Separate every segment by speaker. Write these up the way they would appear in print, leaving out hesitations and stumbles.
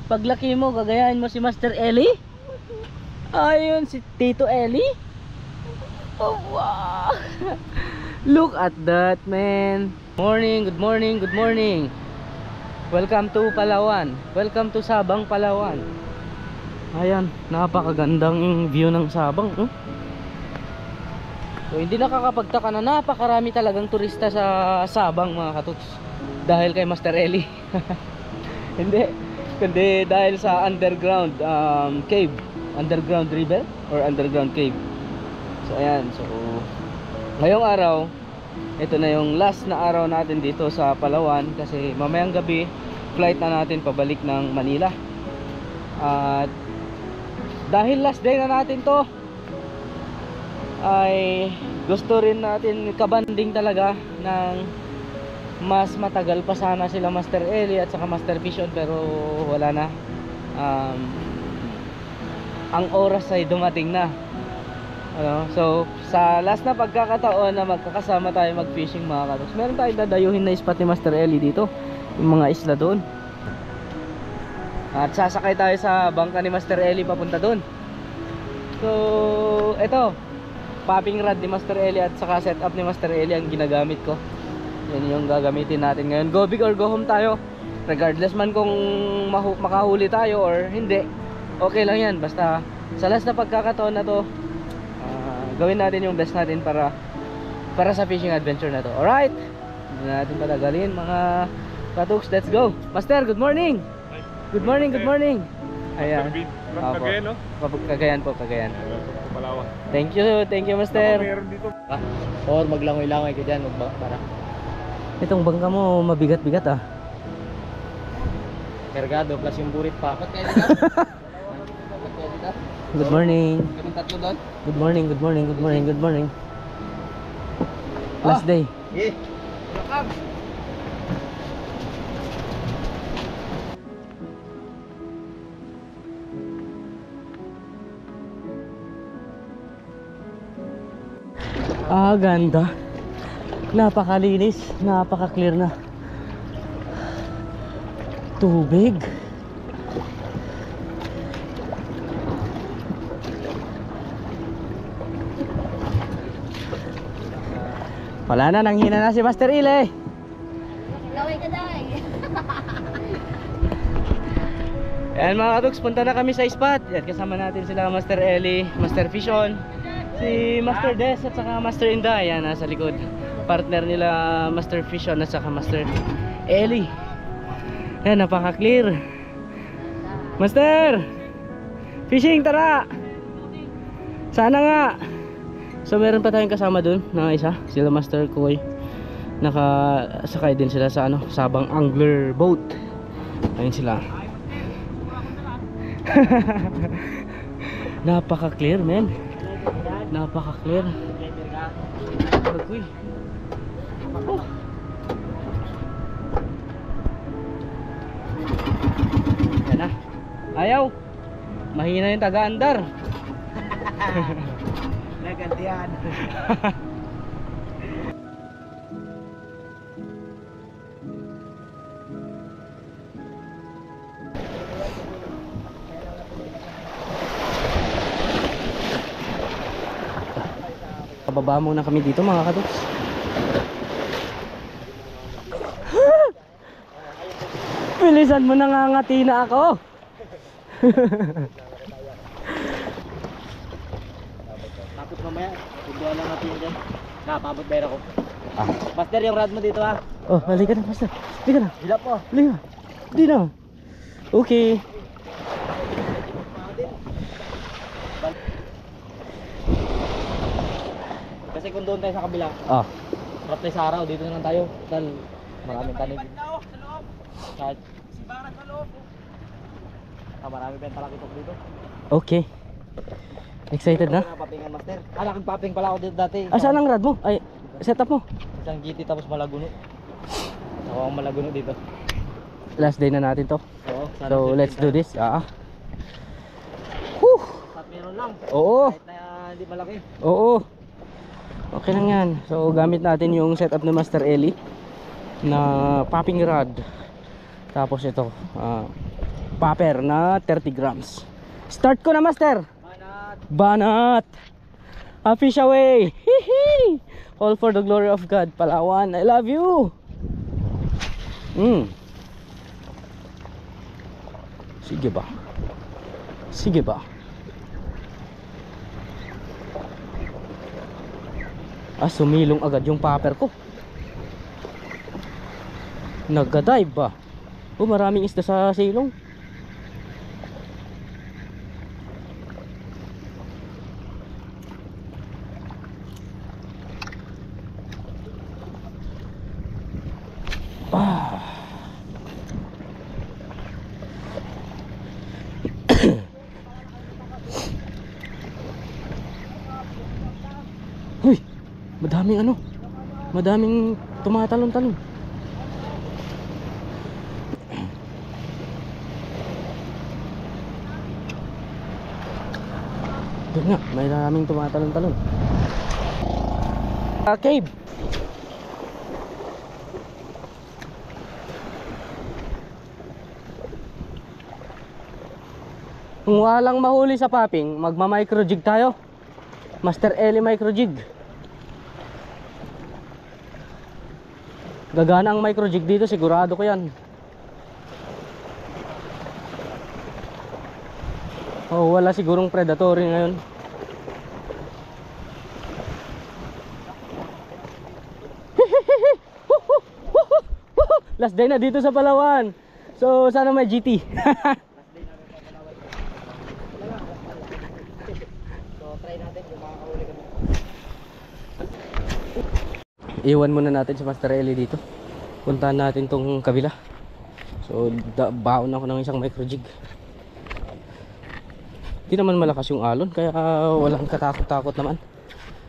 Speaker 1: Paglaki mo, gagayahin mo si Master Eli. Ayun, si Tito Eli. Oh, wow. Look at that, man. Morning, good morning, good morning. Welcome to Palawan. Welcome to Sabang, Palawan. Ayan, napakagandang view ng Sabang. So, hindi nakakapagtaka na napakarami talagang turista sa Sabang, mga katuts. Dahil kay Master Eli. Hindi, kundi dahil sa underground cave. Underground river or underground cave. So ayan, so ngayong araw, ito na yung last na araw natin dito sa Palawan. Kasi mamayang gabi, flight na natin pabalik ng Manila. At dahil last day na natin to, ay gusto rin natin kabanding talaga ng mas matagal pa sana sila Master Eli at saka Master Vision, pero wala na. Ang oras ay dumating na. So sa last na pagkakataon na magkakasama tayo mag-fishing, mga katoks, meron tayong dadayuhin na spot ni Master Eli dito, yung mga isla doon. At sasakay tayo sa bangka ni Master Eli papunta doon. So ito, popping rod ni Master Eli at saka setup ni Master Eli ang ginagamit ko. Yan yung gagamitin natin ngayon. Go big or go home tayo. Regardless man kung makahuli tayo or hindi, okay lang yan. Basta sa last na pagkakataon na to, gawin natin yung best natin para sa fishing adventure na to. Alright, hindi natin patagalin, mga katuks. Let's go. Master, good morning. Good morning, good morning. Ayan,
Speaker 2: Cagayan, no?
Speaker 1: Cagayan po, Cagayan.
Speaker 2: Palawan.
Speaker 1: Thank you, Master.
Speaker 2: Meron dito.
Speaker 1: Or maglangoy-langoy ka dyan, para. Itong bangka mo mabigat-bigat,
Speaker 3: Kargado plus yung burit pa. Ba't kaya dito?
Speaker 1: Good morning.
Speaker 3: Kaming tatlo doon?
Speaker 1: Good morning, good morning, good morning, good morning. Last day.
Speaker 3: Eh. Welcome.
Speaker 1: Ganda. Napakalinis, napaka-clear na tubig. Wala na, nanghina na si Master Eli.
Speaker 4: Gawin ka daw.
Speaker 1: Ayan, mga katuks, punta na kami sa spot. Yan, kasama natin sila Master Eli, Master Vision, si Master Des at saka Master Inday. Yan, nasa likod. Partner nila Master Vision at saka Master Eli. Yan, napaka-clear. Master! Fishing, tara! Sana nga! So meron pa tayong kasama dun na isa, sila Master Koy. Nakasakay din sila sa Sabang Angler Boat. Ayun sila. Napaka-clear, man. Napaka-clear. Koy. Oh. Yan na. Ayaw. Mahina yung taga-andar.
Speaker 3: Nagantihan.
Speaker 1: Pababa muna kami dito, mga katuks. Bilisan mo, nangangati na ako.
Speaker 3: Tapos mamaya, tubuan lang natin dyan. Napabot bayar ako. Master, yung rod mo dito ha.
Speaker 1: Oh, halika na, Master. Halika na.
Speaker 3: Hilap po.
Speaker 1: Halika. Hindi na. Okay.
Speaker 3: Kasi kung doon tayo sa kabila, harap tayo sa araw, dito na lang tayo. Dahil maraming tanig. Kahit marami pa yung talakitok dito.
Speaker 1: Okay. Excited na?
Speaker 3: Papingan, Master. Nakagpaping pala ako dito dati.
Speaker 1: Saan ang rad mo? Ay, setup mo.
Speaker 3: Isang GT tapos malaguno. Ako ang malaguno dito.
Speaker 1: Last day na natin to.
Speaker 3: Oo,
Speaker 1: So let's do this.
Speaker 3: At meron lang.
Speaker 1: Oo.
Speaker 3: Kahit na hindi malaki.
Speaker 1: Oo. Okay lang yan. So gamit natin yung setup ni Master Eli na popping rod. Tapos ito popper na 30 grams. Start ko na, master. Banat. Fish away. Hihi. All for the glory of God. Palawan, I love you. Sige ba? Sige ba? Sumilong agad yung popper ko. Nagka-dive ba? Maraming isda sa silong. Uy, madaming tumatalon-talon. Doon nga, may maraming tumatalon-talon. Cave. Kung walang mahuli sa popping, magma-micro jig tayo. Master Eli micro jig. Gagana ang micro jig dito, sigurado ko yan. Wala sigurong predatory ngayon. Last day na dito sa Palawan. So sana may GT. Iwan muna natin si Master Eli dito. Puntahan natin tong kabila. So baon ako ng isang micro jig. Di naman malakas yung alon, kaya walang katakot-takot naman.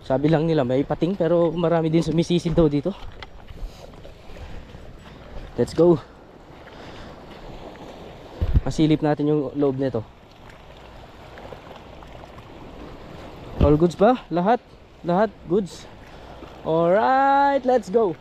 Speaker 1: Sabi lang nila may pating, pero marami din sumisisid daw dito. Let's go. Masilip natin yung loob nito. All goods ba? Lahat goods. Alright, let's go.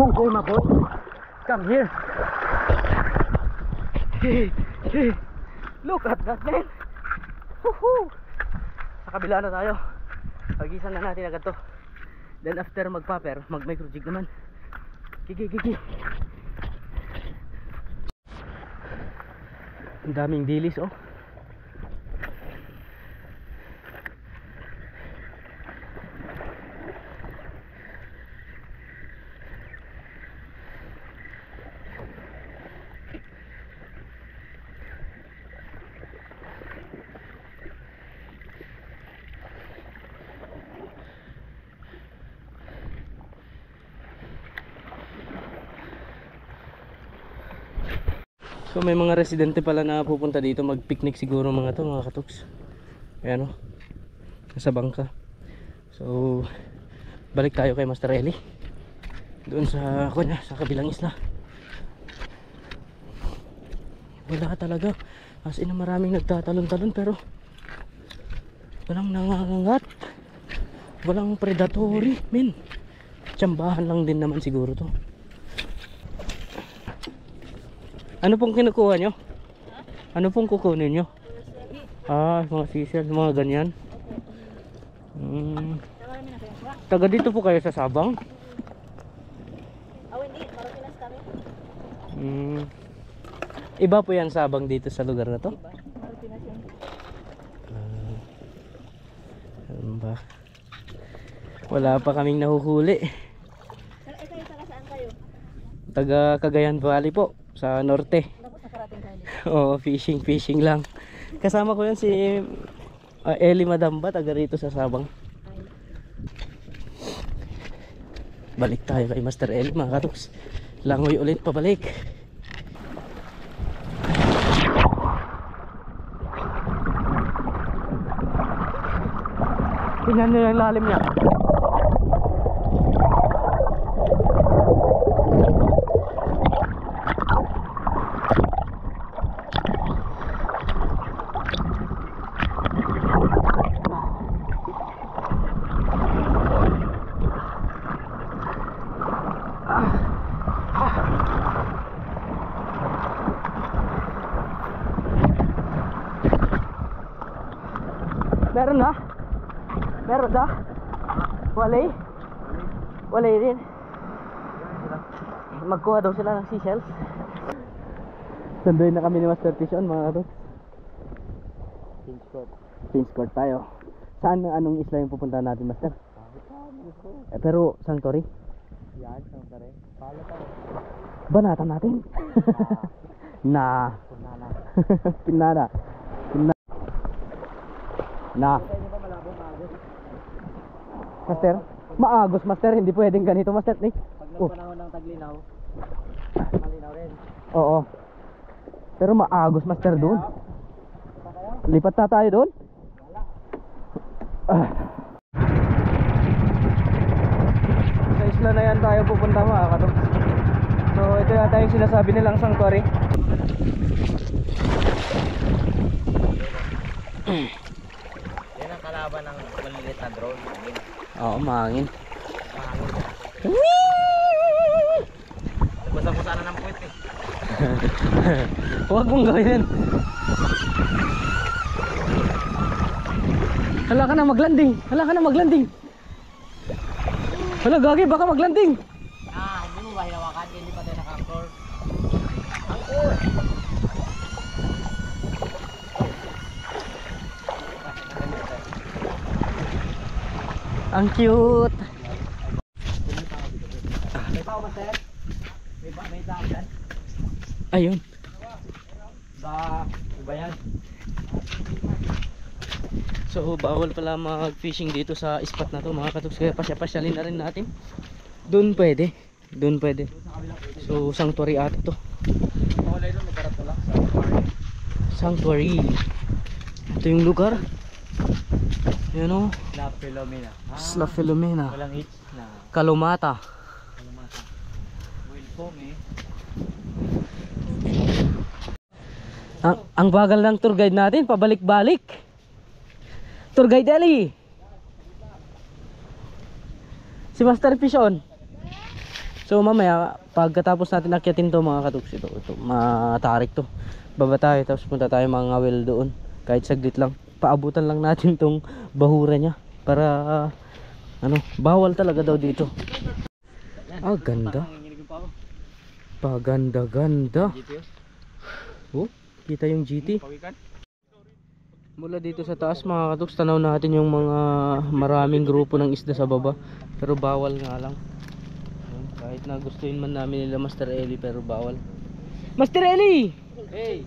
Speaker 1: Okay, my boy, come here. Look at that, man. Woohoo! Sa kabila na tayo. Pagisan na natin agad to. Then after mag-popper, mag-micro jig naman. Gigi. Ang daming dilis, oh. So may mga residente pala na pupunta dito mag-picnic siguro mga to, mga katuks. Ayan o, nasa bangka. So balik tayo kay Master Eli doon sa kunya, sa kabilang isla. Wala talaga, as in maraming nagtatalon-talon pero walang nangangangat, walang predatory, men. Tsambahan lang din naman siguro to. Ano pong kinukuha nyo? Ano pong kukunin nyo? Mga sisal, mga ganyan. Taga dito po kayo sa Sabang?
Speaker 4: Hindi, Marutinas kami.
Speaker 1: Iba po yan Sabang dito sa lugar na to?
Speaker 4: Marutinas yun.
Speaker 1: Ano ba? Wala pa kaming nahuhuli.
Speaker 4: Kayo, saan kayo?
Speaker 1: Taga Cagayan Valley po, sa norte. Oo, fishing lang. Kasama ko yan si Eli Madamba, taga rito sa Sabang. Balik tayo kay Master Eli mga katuks. Langoy ulit pabalik. Tingnan nyo yung lalim niya. Meron na? Meron na? Walay? Walay din. Magkuha daw sila ng seashells. Sunduin na kami ni Master Tishon mga kato. Pins Court tayo. Saan, anong isla yung pupuntahan natin, Master? Pero Sanctuary?
Speaker 3: Yan, Sanctuary. Palo tayo.
Speaker 1: Banatan natin. Na.
Speaker 3: Punana.
Speaker 1: Pinada. Na.
Speaker 3: Hindi ba malabong maagos?
Speaker 1: Master? Maagos, Master. Hindi pwedeng ganito, Master. Nick.
Speaker 3: Pag nagpanahon ng taglinaw, malinaw rin.
Speaker 1: Oo. Pero maagos, Master, doon. Lipat na tayo doon? Sa isla na yan tayo pupunta mga kato. So ito yata yung sinasabi nilang sanctuary.
Speaker 3: Yan ang kalaban ng maliliit na drone.
Speaker 1: Oo, mahangin.
Speaker 3: Basta po sana ng puwit eh.
Speaker 1: Huwag mong gawin yan. Hala ka na maglanding. Hala ka na maglanding. Hala gagi, baka maglanding.
Speaker 3: Hindi mo ba hinawakan? Hindi pa tayo naka-anchor.
Speaker 1: Ang cute.
Speaker 3: May tao ba, sir? May tao dyan?
Speaker 1: Ayun.
Speaker 3: Iba yan.
Speaker 1: So bawal pala mag-fishing dito sa spot na to mga katuks. Kaya pasya-pasyalin na rin natin. Doon pwede. Doon pwede. So sanctuary ata to.
Speaker 3: Mawalay doon, may karat lang.
Speaker 1: Sanctuary. Ito yung lugar. Yan o.
Speaker 3: La Filomena.
Speaker 1: La Filomena.
Speaker 3: Walang H na.
Speaker 1: Kalumata.
Speaker 3: Kalamata. Wilcom eh.
Speaker 1: Ang bagal ng tour guide natin. Pabalik-balik. Tour guide Eli. Si Master Tishon. So mamaya pagkatapos natin akyatin to mga katuks, ito matarik to. Baba tayo tapos punta tayo mga ngawil doon. Kahit saglit lang. Paabutan lang natin tong bahura niya para bawal talaga daw dito. Ah, ganda. Paganda-ganda. Oh, kita yung GT. Mula dito sa taas mga katuks, tanaw natin yung mga maraming grupo ng isda sa baba. Pero bawal nga lang. Ayun, kahit na gustuin man namin nila Master Eli, pero bawal. Master Eli!
Speaker 3: Hey!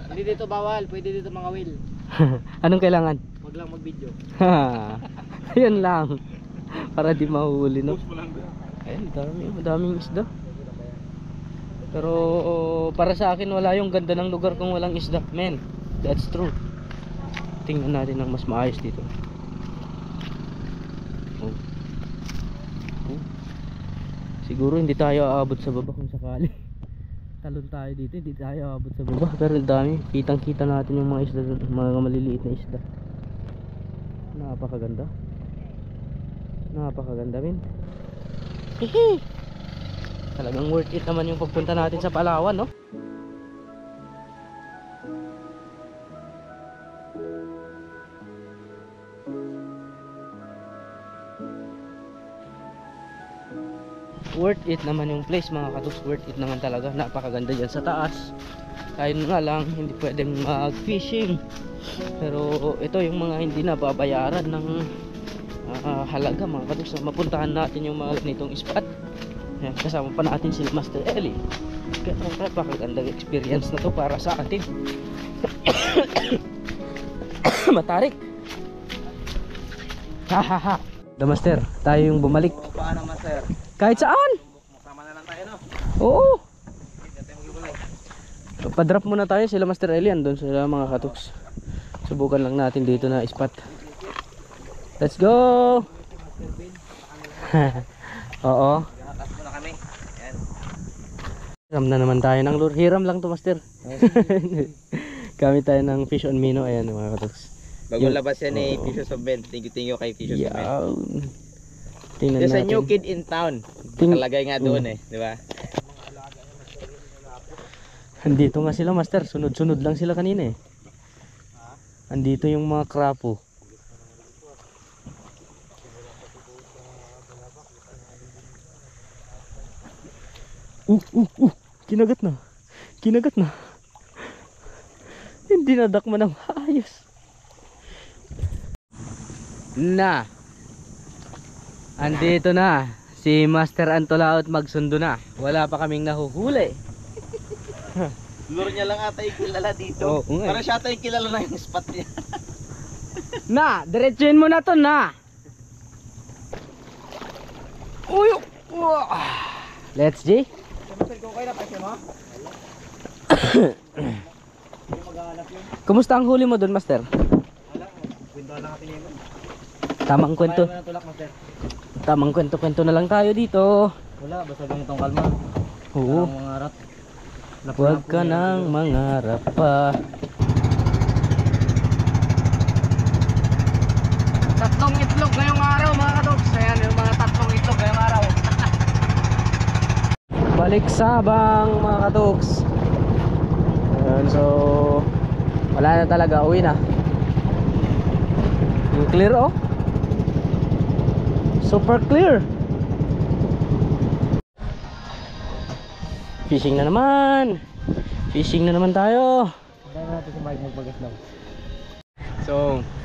Speaker 3: Hindi dito bawal, pwede dito mga will.
Speaker 1: Anong kailangan?
Speaker 3: Huwag lang mag-video.
Speaker 1: Ayun lang. Para di mahuli, no? Ayun, daming isda. Pero para sa akin wala yung ganda ng lugar kung walang isda. Men, that's true. Tingnan natin ang mas maayos dito. Oh. Siguro hindi tayo aabot sa baba kung sakali. Talon tayo dito, hindi tayo aabot sa baba. Pero dami, kitang-kita natin yung mga isda, mga maliliit na isda. Napakaganda. Napakaganda, men. Hihi. Talagang worth it naman yung pagpunta natin sa Palawan, no? Worth it naman yung place mga katuks. Worth it naman talaga. Napakaganda dyan sa taas. Ayun nga lang, hindi pwedeng mag-fishing. Pero ito yung mga hindi na babayaran ng halaga mga katuks na mapuntahan natin yung mga ganitong spot. Ayan, kasama pa natin si Master Eli. Kaya napakagandang experience na to para sa atin. Matarik. Hahaha. The Master, tayo yung bumalik.
Speaker 3: Paano Master?
Speaker 1: Kahit saan?
Speaker 3: Sama na lang tayo, no?
Speaker 1: Oo. Pa-drop muna tayo sila Master Eli, andun sila mga katuks. Subukan lang natin dito na spot. Let's go. Oo.
Speaker 3: Nakatas muna kami. Ayan.
Speaker 1: Hiram na naman tayo ng lure. Hiram lang to Master. Gamit tayo ng fish on minnow. Ayan mga katuks.
Speaker 3: Bagong labas yan eh, Fishes of Ben. Thank you kay Fishes of Ben.
Speaker 1: Tingnan
Speaker 3: There's a
Speaker 1: natin.
Speaker 3: new kid in town. Nakalagay nga doon eh, di ba?
Speaker 1: Andito nga sila Master. Sunod-sunod lang sila kanina eh. Andito yung mga krapo. Kinagat na. Kinagat na. Hindi nadakma ng maayos. Na. Andito na. Si Master Antolaot magsundo na. Wala pa kaming nahuhuli.
Speaker 3: Lure niya lang ata yung kilala dito.
Speaker 1: Oo nga eh.
Speaker 3: Para siya ata yung kilala na yung spot niya.
Speaker 1: Na, diretsuhin mo na to na. Uy. Let's G.
Speaker 3: Master, kung kayo na pa siya mo? Hindi maghahanap yun.
Speaker 1: Kumusta ang huli mo doon, Master?
Speaker 3: Wala, kwento lang natin yun.
Speaker 1: Tamang kwento.
Speaker 3: Kaya mo na tulak, Master.
Speaker 1: Tamang kwento-kwento na lang tayo dito.
Speaker 3: Wala, basta ganitong kalma.
Speaker 1: Oo.
Speaker 3: Parang mga rat.
Speaker 1: Huwag ka nang mangarap pa. Tatlong itlog ngayong araw mga kadoks. Ayan yung mga tatlong itlog ngayong araw. Balik sabang mga kadoks. Ayan, so wala na talaga, uwi na. Yung clear oh. Super clear. Fishing na naman. Fishing na naman tayo.
Speaker 3: Kaya natin si Mike magbagas daw.
Speaker 1: So,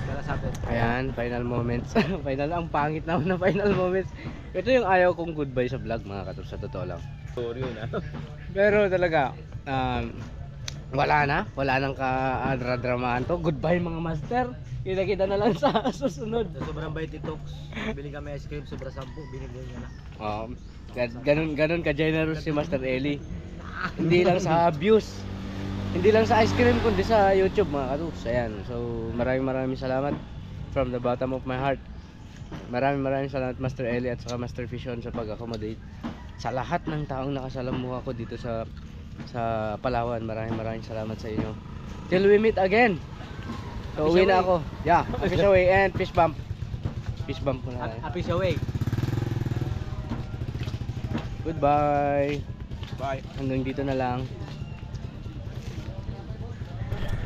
Speaker 3: Kaya sa atin.
Speaker 1: ayan, final moments. Final, ang pangit naman na final moments. Ito yung ayaw kong goodbye sa vlog mga katos, sa totoo lang.
Speaker 3: Sorry yun ah.
Speaker 1: Pero talaga, wala nang ka-dramahan to. Goodbye mga master. Kita-kita na lang sa susunod.
Speaker 3: Sa sobrang bait ni Tox, bili kami ice cream, sobra 10, binigyan niya na.
Speaker 1: Ganun ka-generous si Master Eli. Hindi lang sa views, hindi lang sa ice cream, kundi sa YouTube mga katus. Ayan, so maraming salamat from the bottom of my heart. Maraming salamat Master Eli at saka Master Fishon sa pag-accommodate sa lahat ng taong nakasalamuha ko dito sa Palawan. Maraming salamat sa inyo. Till we meet again. So uwi na ako. Yeah, fish away and fish bump. Fish bump ko na.
Speaker 3: Happy siya way.
Speaker 1: Goodbye.
Speaker 2: Bye.
Speaker 1: Hanggang dito na lang.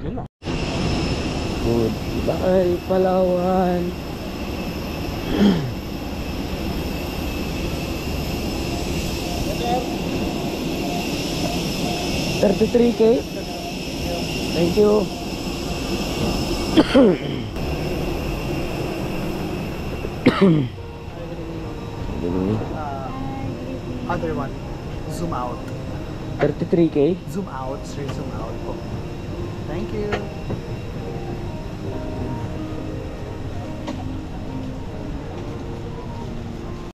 Speaker 1: Yun na. Goodbye Palawan. $33K. Thank you.
Speaker 3: Other one, zoom out.
Speaker 1: 33K.
Speaker 3: Zoom out, straight zoom out po. Thank you.